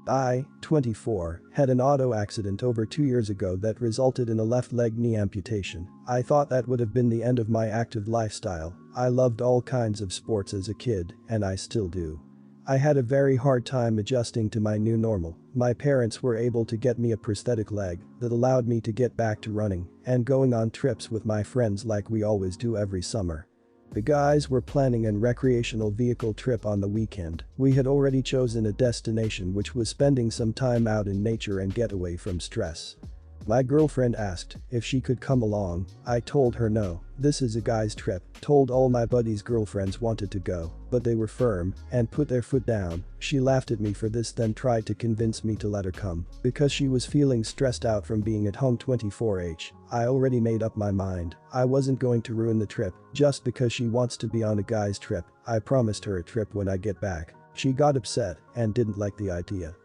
I, 24, had an auto accident over 2 years ago that resulted in a left leg knee amputation. I thought that would have been the end of my active lifestyle. I loved all kinds of sports as a kid, and I still do. I had a very hard time adjusting to my new normal. My parents were able to get me a prosthetic leg that allowed me to get back to running and going on trips with my friends like we always do every summer. The guys were planning an recreational vehicle trip on the weekend. We had already chosen a destination which was spending some time out in nature and get away from stress. My girlfriend asked if she could come along. I told her no, this is a guy's trip. Told all my buddies' girlfriends wanted to go, but they were firm and put their foot down. She laughed at me for this, then tried to convince me to let her come because she was feeling stressed out from being at home 24/7. I already made up my mind. I wasn't going to ruin the trip just because she wants to be on a guy's trip. I promised her a trip when I get back. She got upset and didn't like the idea.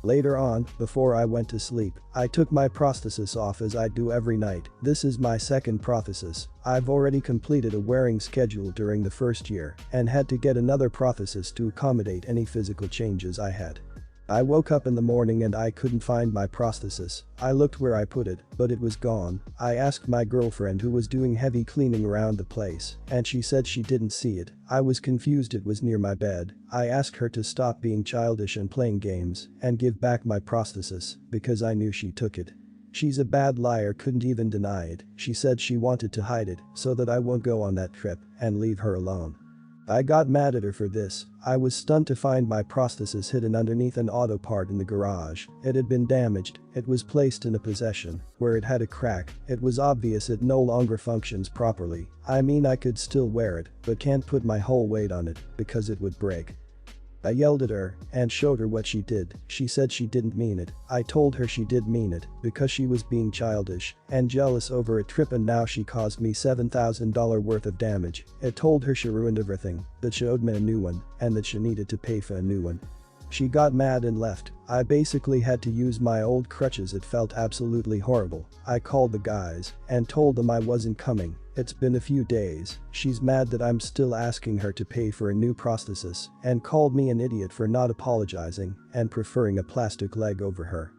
Later on, before I went to sleep, I took my prosthesis off as I do every night. This is my second prosthesis. I've already completed a wearing schedule during the first year and had to get another prosthesis to accommodate any physical changes I had. I woke up in the morning and I couldn't find my prosthesis. I looked where I put it, but it was gone. I asked my girlfriend who was doing heavy cleaning around the place, and she said she didn't see it. I was confused, it was near my bed. I asked her to stop being childish and playing games and give back my prosthesis because I knew she took it. She's a bad liar, couldn't even deny it. She said she wanted to hide it so that I won't go on that trip and leave her alone. I got mad at her for this. I was stunned to find my prosthesis hidden underneath an auto part in the garage. It had been damaged. It was placed in a possession where it had a crack. It was obvious it no longer functions properly. I mean, I could still wear it, but can't put my whole weight on it because it would break. I yelled at her and showed her what she did. She said she didn't mean it. I told her she did mean it because she was being childish and jealous over a trip, and now she caused me $7,000 worth of damage. It told her she ruined everything, that she owed me a new one, and that she needed to pay for a new one. She got mad and left. I basically had to use my old crutches. It felt absolutely horrible. I called the guys and told them I wasn't coming. It's been a few days. She's mad that I'm still asking her to pay for a new prosthesis and called me an idiot for not apologizing and preferring a plastic leg over her.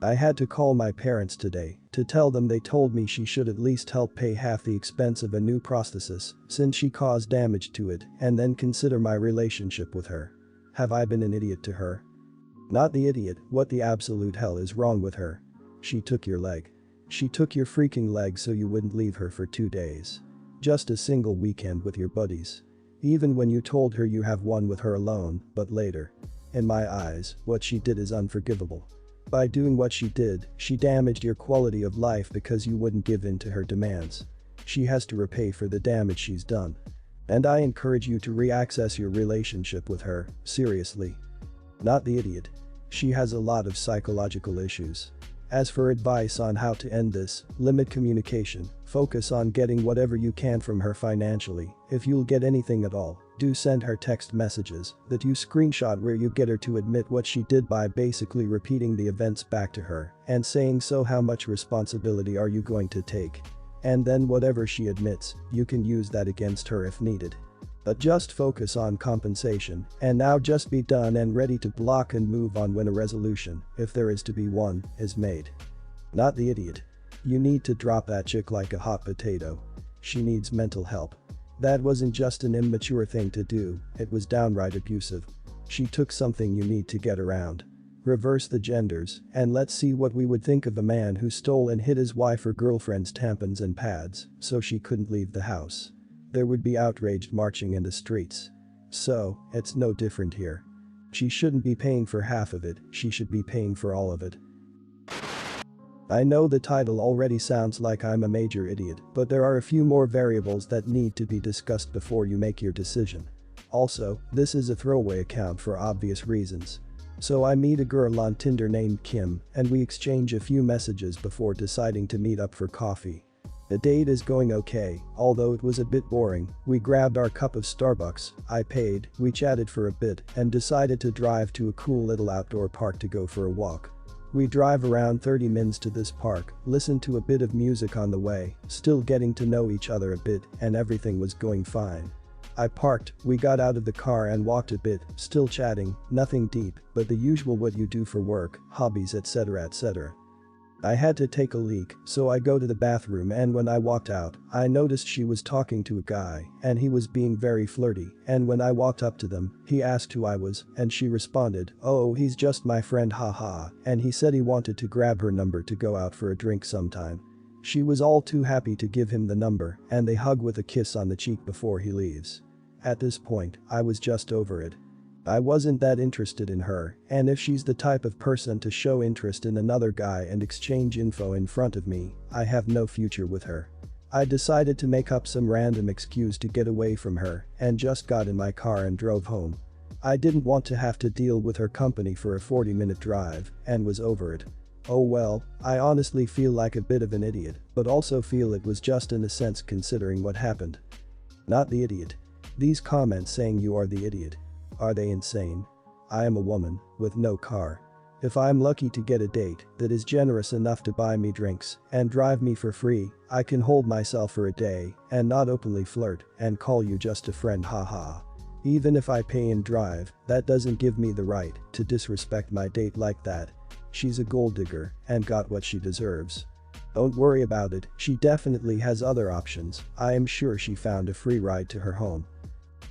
I had to call my parents today to tell them they told me she should at least help pay half the expense of a new prosthesis since she caused damage to it, and then consider my relationship with her. Have I been an idiot to her? Not the idiot. What the absolute hell is wrong with her? She took your leg. She took your freaking leg so you wouldn't leave her for 2 days. Just a single weekend with your buddies. Even when you told her you have one with her alone, but later. In my eyes, what she did is unforgivable. By doing what she did, she damaged your quality of life because you wouldn't give in to her demands. She has to repay for the damage she's done. And I encourage you to re-access your relationship with her, seriously. Not the idiot. She has a lot of psychological issues. As for advice on how to end this, limit communication, focus on getting whatever you can from her financially. If you'll get anything at all, do send her text messages that you screenshot where you get her to admit what she did by basically repeating the events back to her and saying, so how much responsibility are you going to take? And then whatever she admits, you can use that against her if needed. But just focus on compensation, and now just be done and ready to block and move on when a resolution, if there is to be one, is made. Not the idiot. You need to drop that chick like a hot potato. She needs mental help. That wasn't just an immature thing to do, it was downright abusive. She took something you need to get around. Reverse the genders, and let's see what we would think of a man who stole and hid his wife or girlfriend's tampons and pads so she couldn't leave the house. There would be outraged marching in the streets. So, it's no different here. She shouldn't be paying for half of it, she should be paying for all of it. I know the title already sounds like I'm a major idiot, but there are a few more variables that need to be discussed before you make your decision. Also, this is a throwaway account for obvious reasons. So I meet a girl on Tinder named Kim, and we exchange a few messages before deciding to meet up for coffee. The date is going okay, although it was a bit boring. We grabbed our cup of Starbucks, I paid, we chatted for a bit, and decided to drive to a cool little outdoor park to go for a walk. We drive around 30 minutes to this park, listen to a bit of music on the way, still getting to know each other a bit, and everything was going fine. I parked, we got out of the car and walked a bit, still chatting, nothing deep, but the usual what you do for work, hobbies etc. etc. I had to take a leak, so I go to the bathroom and when I walked out, I noticed she was talking to a guy and he was being very flirty and when I walked up to them, he asked who I was and she responded, "Oh, he's just my friend haha," and he said he wanted to grab her number to go out for a drink sometime. She was all too happy to give him the number and they hug with a kiss on the cheek before he leaves. At this point, I was just over it. I wasn't that interested in her, and if she's the type of person to show interest in another guy and exchange info in front of me, I have no future with her. I decided to make up some random excuse to get away from her and just got in my car and drove home. I didn't want to have to deal with her company for a 40-minute drive and was over it. Oh well, I honestly feel like a bit of an idiot, but also feel it was just in a sense considering what happened. Not the idiot. These comments saying you are the idiot. Are they insane? I am a woman with no car. If I'm lucky to get a date that is generous enough to buy me drinks and drive me for free, I can hold myself for a day and not openly flirt and call you just a friend haha. Even if I pay and drive, that doesn't give me the right to disrespect my date like that. She's a gold digger and got what she deserves. Don't worry about it, she definitely has other options. I am sure she found a free ride to her home.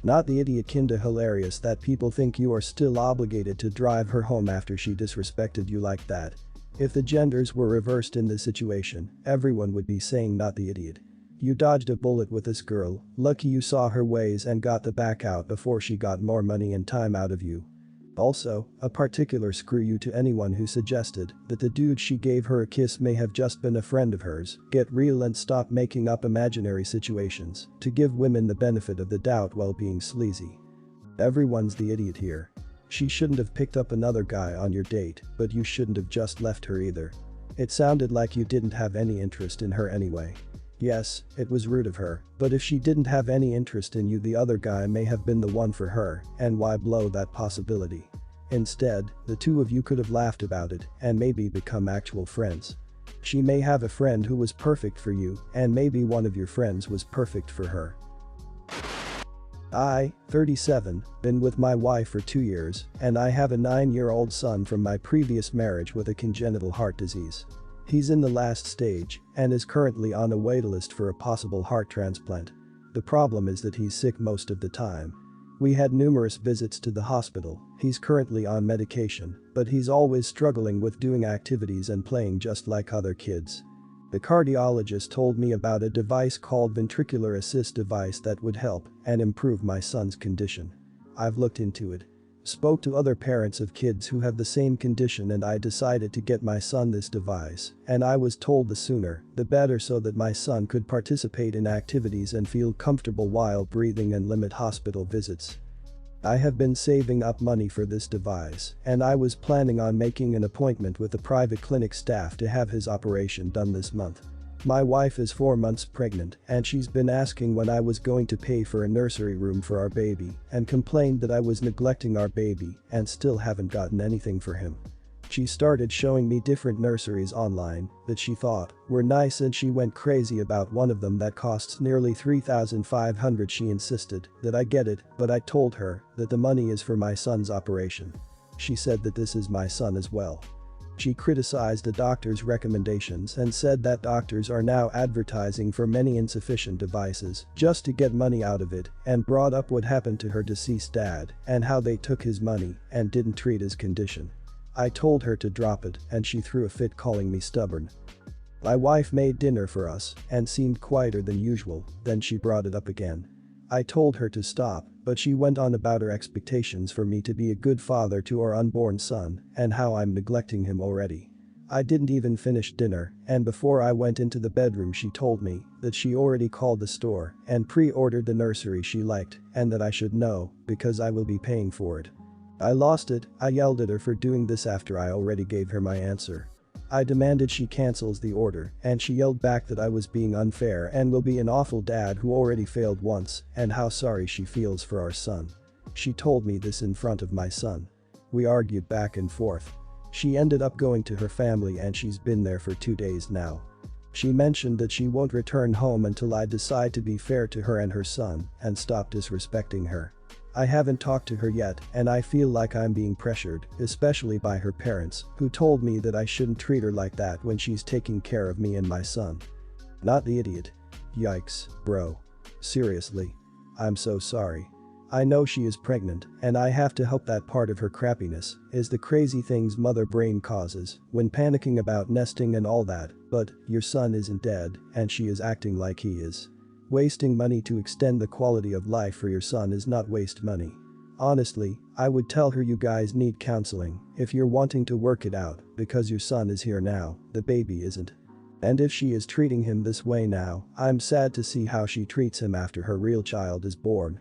Not the idiot kinda hilarious that people think you are still obligated to drive her home after she disrespected you like that. If the genders were reversed in this situation, everyone would be saying not the idiot. You dodged a bullet with this girl, lucky you saw her ways and got the back out before she got more money and time out of you. Also, a particular screw you to anyone who suggested that the dude she gave her a kiss may have just been a friend of hers. Get real and stop making up imaginary situations to give women the benefit of the doubt while being sleazy. Everyone's the idiot here. She shouldn't have picked up another guy on your date, but you shouldn't have just left her either. It sounded like you didn't have any interest in her anyway. Yes, it was rude of her, but if she didn't have any interest in you, the other guy may have been the one for her, and why blow that possibility? Instead, the two of you could have laughed about it and maybe become actual friends. She may have a friend who was perfect for you, and maybe one of your friends was perfect for her. I, 37, been with my wife for 2 years, and I have a 9-year-old son from my previous marriage with a congenital heart disease. He's in the last stage and is currently on a waitlist for a possible heart transplant. The problem is that he's sick most of the time. We had numerous visits to the hospital, he's currently on medication, but he's always struggling with doing activities and playing just like other kids. The cardiologist told me about a device called ventricular assist device that would help and improve my son's condition. I've looked into it. Spoke to other parents of kids who have the same condition and I decided to get my son this device, and I was told the sooner, the better so that my son could participate in activities and feel comfortable while breathing and limit hospital visits. I have been saving up money for this device, and I was planning on making an appointment with the private clinic staff to have his operation done this month. My wife is 4 months pregnant and she's been asking when I was going to pay for a nursery room for our baby and complained that I was neglecting our baby and still haven't gotten anything for him. She started showing me different nurseries online that she thought were nice and she went crazy about one of them that costs nearly $3,500. She insisted that I get it, but I told her that the money is for my son's operation. She said that this is my son as well. She criticized the doctor's recommendations and said that doctors are now advertising for many insufficient devices just to get money out of it and brought up what happened to her deceased dad and how they took his money and didn't treat his condition. I told her to drop it and she threw a fit calling me stubborn. My wife made dinner for us and seemed quieter than usual, then she brought it up again. I told her to stop, but she went on about her expectations for me to be a good father to our unborn son and how I'm neglecting him already. I didn't even finish dinner, and before I went into the bedroom she told me that she already called the store and pre-ordered the nursery she liked and that I should know because I will be paying for it. I lost it. I yelled at her for doing this after I already gave her my answer. I demanded she cancels the order and she yelled back that I was being unfair and will be an awful dad who already failed once and how sorry she feels for our son. She told me this in front of my son. We argued back and forth. She ended up going to her family and she's been there for 2 days now. She mentioned that she won't return home until I decide to be fair to her and her son and stop disrespecting her. I haven't talked to her yet and I feel like I'm being pressured, especially by her parents, who told me that I shouldn't treat her like that when she's taking care of me and my son. Not the idiot. Yikes, bro. Seriously. I'm so sorry. I know she is pregnant and I have to help. That part of her crappiness is the crazy things mother brain causes when panicking about nesting and all that, but your son isn't dead and she is acting like he is. Wasting money to extend the quality of life for your son is not waste money. Honestly, I would tell her you guys need counseling if you're wanting to work it out because your son is here now, the baby isn't. And if she is treating him this way now, I'm sad to see how she treats him after her real child is born.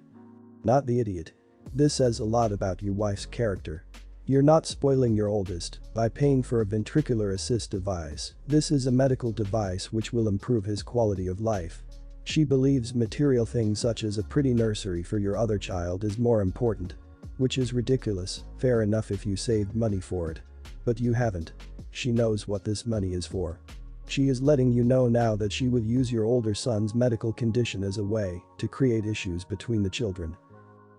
Not the idiot. This says a lot about your wife's character. You're not spoiling your oldest by paying for a ventricular assist device. This is a medical device which will improve his quality of life. She believes material things such as a pretty nursery for your other child is more important. Which is ridiculous. Fair enough if you saved money for it. But you haven't. She knows what this money is for. She is letting you know now that she would use your older son's medical condition as a way to create issues between the children.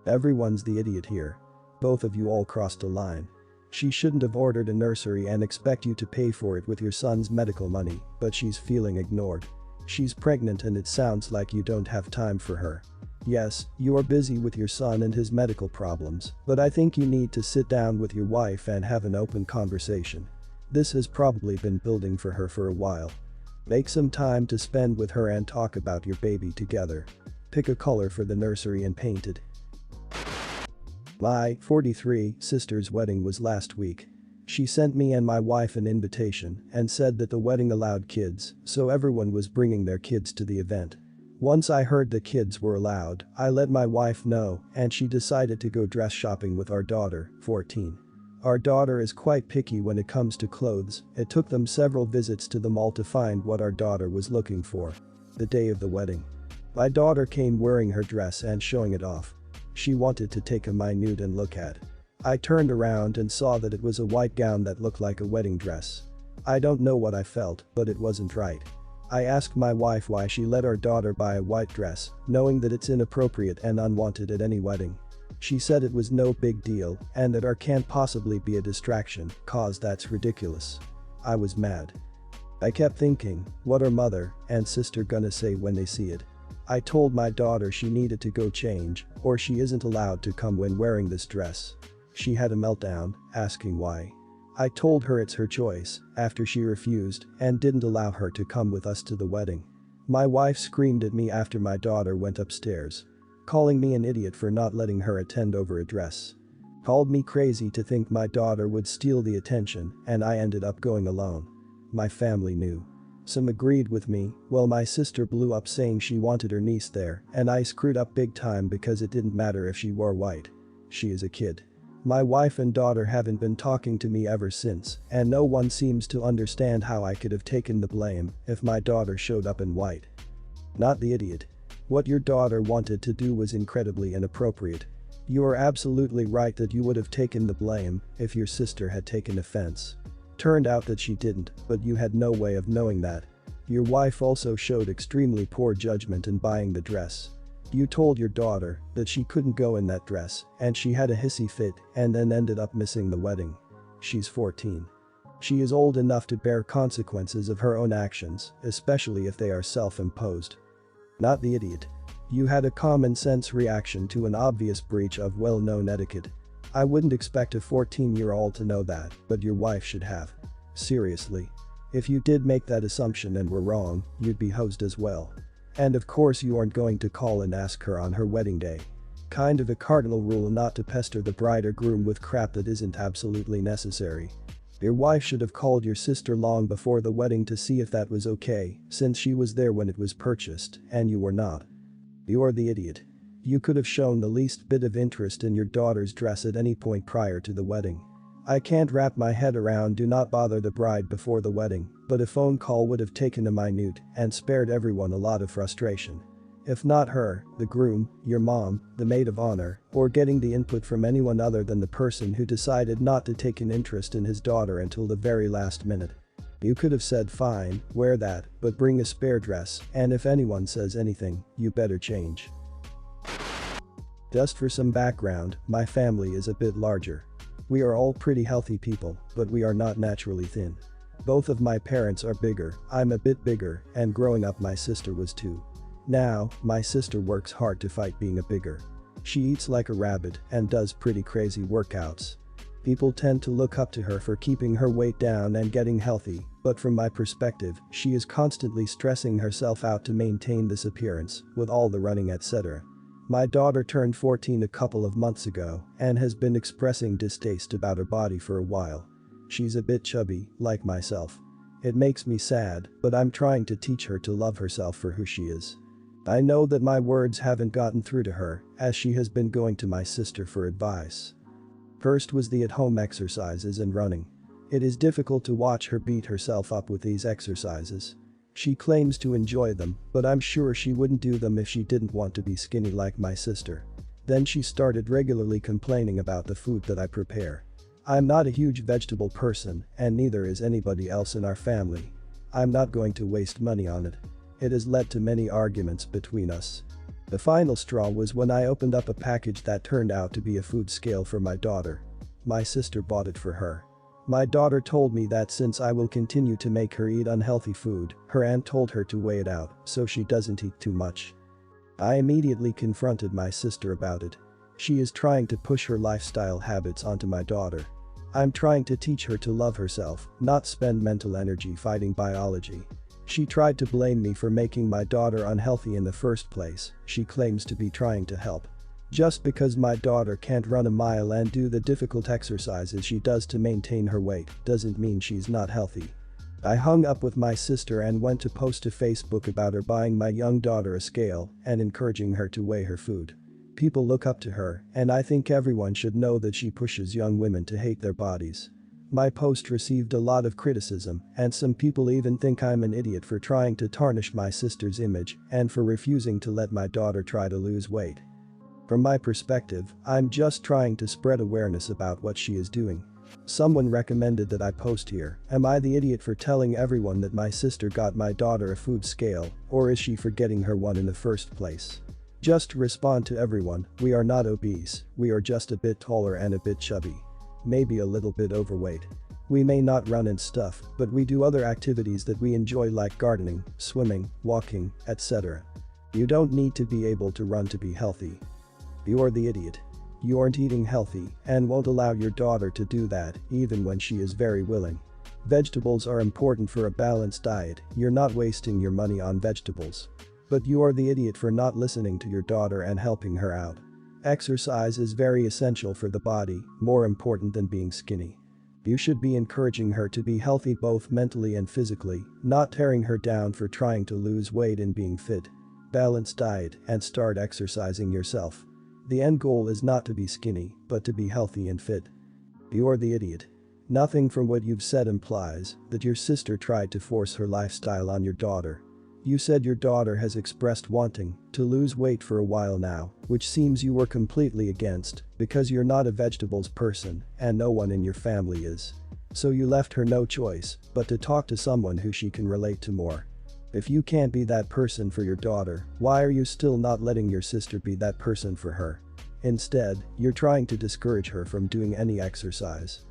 Everyone's the idiot here. Both of you all crossed a line. She shouldn't have ordered a nursery and expect you to pay for it with your son's medical money, but she's feeling ignored. She's pregnant and it sounds like you don't have time for her. Yes, you are busy with your son and his medical problems, but I think you need to sit down with your wife and have an open conversation. This has probably been building for her for a while. Make some time to spend with her and talk about your baby together. Pick a color for the nursery and paint it. My 43 sister's wedding was last week. She sent me and my wife an invitation and said that the wedding allowed kids, so everyone was bringing their kids to the event. Once I heard the kids were allowed, I let my wife know and she decided to go dress shopping with our daughter, 14. Our daughter is quite picky when it comes to clothes. It took them several visits to the mall to find what our daughter was looking for. The day of the wedding, my daughter came wearing her dress and showing it off. She wanted to take a minute and look at. I turned around and saw that it was a white gown that looked like a wedding dress. I don't know what I felt, but it wasn't right. I asked my wife why she let our daughter buy a white dress, knowing that it's inappropriate and unwanted at any wedding. She said it was no big deal and that our can't possibly be a distraction, cause that's ridiculous. I was mad. I kept thinking, what are mother and sister gonna say when they see it? I told my daughter she needed to go change or she isn't allowed to come when wearing this dress. She had a meltdown, asking why. I told her it's her choice after she refused and didn't allow her to come with us to the wedding. My wife screamed at me after my daughter went upstairs, calling me an idiot for not letting her attend over a dress. Called me crazy to think my daughter would steal the attention and I ended up going alone. My family knew. Some agreed with me, while my sister blew up saying she wanted her niece there and I screwed up big time because it didn't matter if she wore white. She is a kid. My wife and daughter haven't been talking to me ever since and no one seems to understand how I could have taken the blame if my daughter showed up in white. Not the idiot. What your daughter wanted to do was incredibly inappropriate. You are absolutely right that you would have taken the blame if your sister had taken offense. Turned out that she didn't, but you had no way of knowing that. Your wife also showed extremely poor judgment in buying the dress. You told your daughter that she couldn't go in that dress and she had a hissy fit and then ended up missing the wedding. She's 14. She is old enough to bear consequences of her own actions, especially if they are self-imposed. Not the idiot. You had a common sense reaction to an obvious breach of well-known etiquette. I wouldn't expect a 14-year-old to know that, but your wife should have. Seriously. If you did make that assumption and were wrong, you'd be hosed as well. And of course you aren't going to call and ask her on her wedding day. Kind of a cardinal rule not to pester the bride or groom with crap that isn't absolutely necessary. Your wife should have called your sister long before the wedding to see if that was okay, since she was there when it was purchased and you were not. You're the idiot. You could have shown the least bit of interest in your daughter's dress at any point prior to the wedding. I can't wrap my head around do not bother the bride before the wedding, but a phone call would have taken a minute and spared everyone a lot of frustration. If not her, the groom, your mom, the maid of honor, or getting the input from anyone other than the person who decided not to take an interest in his daughter until the very last minute. You could have said fine, wear that, but bring a spare dress, and if anyone says anything, you better change. Just for some background, my family is a bit larger. We are all pretty healthy people, but we are not naturally thin. Both of my parents are bigger, I'm a bit bigger, and growing up my sister was too. Now, my sister works hard to fight being a bigger. She eats like a rabbit and does pretty crazy workouts. People tend to look up to her for keeping her weight down and getting healthy, but from my perspective, she is constantly stressing herself out to maintain this appearance, with all the running etc. My daughter turned 14 a couple of months ago and has been expressing distaste about her body for a while. She's a bit chubby, like myself. It makes me sad, but I'm trying to teach her to love herself for who she is. I know that my words haven't gotten through to her, as she has been going to my sister for advice. First was the at-home exercises and running. It is difficult to watch her beat herself up with these exercises. She claims to enjoy them, but I'm sure she wouldn't do them if she didn't want to be skinny like my sister. Then she started regularly complaining about the food that I prepare. I'm not a huge vegetable person, and neither is anybody else in our family. I'm not going to waste money on it. It has led to many arguments between us. The final straw was when I opened up a package that turned out to be a food scale for my daughter. My sister bought it for her. My daughter told me that since I will continue to make her eat unhealthy food, her aunt told her to weigh it out so she doesn't eat too much. I immediately confronted my sister about it. She is trying to push her lifestyle habits onto my daughter. I'm trying to teach her to love herself, not spend mental energy fighting biology. She tried to blame me for making my daughter unhealthy in the first place. She claims to be trying to help. Just because my daughter can't run a mile and do the difficult exercises she does to maintain her weight doesn't mean she's not healthy. I hung up with my sister and went to post to Facebook about her buying my young daughter a scale and encouraging her to weigh her food. People look up to her, and I think everyone should know that she pushes young women to hate their bodies. My post received a lot of criticism, and some people even think I'm an idiot for trying to tarnish my sister's image and for refusing to let my daughter try to lose weight. From my perspective, I'm just trying to spread awareness about what she is doing. Someone recommended that I post here. Am I the idiot for telling everyone that my sister got my daughter a food scale, or is she for getting her one in the first place? Just to respond to everyone, we are not obese, we are just a bit taller and a bit chubby. Maybe a little bit overweight. We may not run and stuff, but we do other activities that we enjoy like gardening, swimming, walking, etc. You don't need to be able to run to be healthy. You're the idiot. You aren't eating healthy and won't allow your daughter to do that even when she is very willing. Vegetables are important for a balanced diet, you're not wasting your money on vegetables. But you are the idiot for not listening to your daughter and helping her out. Exercise is very essential for the body, more important than being skinny. You should be encouraging her to be healthy both mentally and physically, not tearing her down for trying to lose weight and being fit. Balanced diet and start exercising yourself. The end goal is not to be skinny, but to be healthy and fit. You're the idiot. Nothing from what you've said implies that your sister tried to force her lifestyle on your daughter. You said your daughter has expressed wanting to lose weight for a while now, which seems you were completely against because you're not a vegetables person and no one in your family is. So you left her no choice but to talk to someone who she can relate to more. If you can't be that person for your daughter, why are you still not letting your sister be that person for her? Instead, you're trying to discourage her from doing any exercise.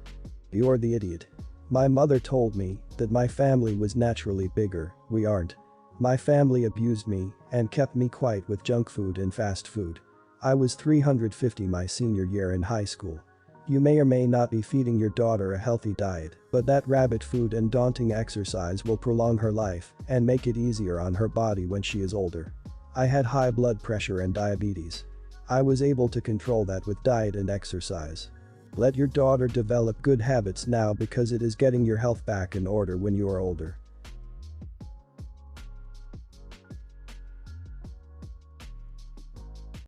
You're the idiot. My mother told me that my family was naturally bigger, we aren't. My family abused me and kept me quiet with junk food and fast food. I was 350 my senior year in high school. You may or may not be feeding your daughter a healthy diet, but that rabbit food and daunting exercise will prolong her life and make it easier on her body when she is older. I had high blood pressure and diabetes. I was able to control that with diet and exercise. Let your daughter develop good habits now because it is getting your health back in order when you are older.